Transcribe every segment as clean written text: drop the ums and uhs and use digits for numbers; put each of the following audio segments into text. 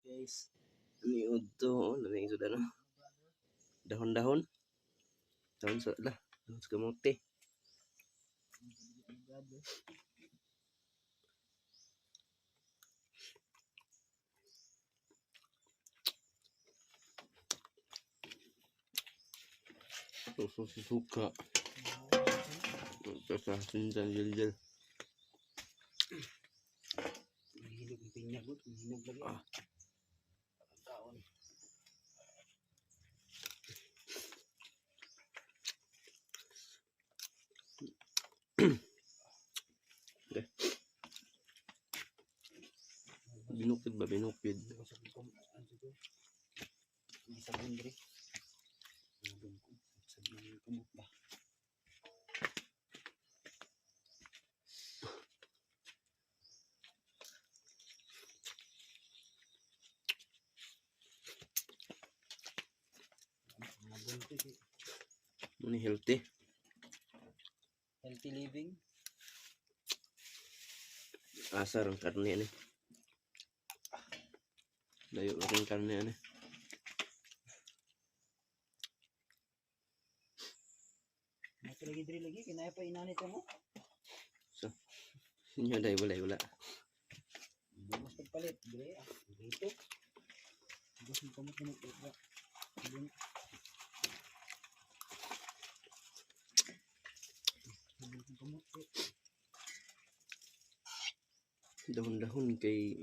guys. Niud to, lamig sudah na. Dahon-dahon. Dahon sa lah, dahon sa kamote. Suka. Sa sinjan jel-jel. Hinog ng pinya ko, hinog lagi. Kaon. Okay. Binukid ba? Binukid. May sabon diri. Sabon ko. Sabon ng kamot ba? Muni healthy. Healthy living. Asar ang karne ni. Layo lang karne ani. Mas lagi diri lagi kinaya pa inanit mo. So, inyo dai wala. Mas pagpalit diri dito. Gusto mo kamot mo ba? Dahon-dahon kay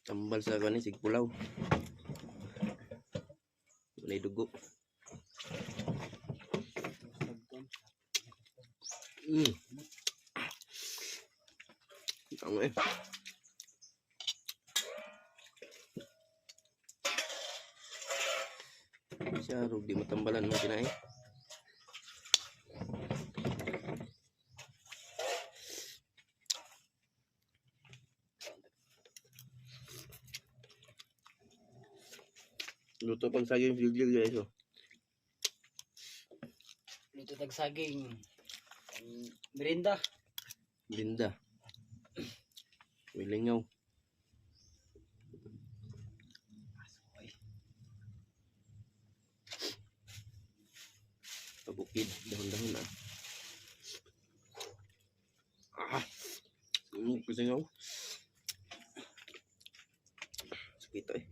tambal sa kanin sig pulaw. May dugo. Ang siya rug di matambalan mo kinain. Luto pang saging sigil guys. Oh. Luto tag saging. Merinda. Linda. Wilingaw. Pabukid dahon-dahon na. Kusingaw. Sakit eh.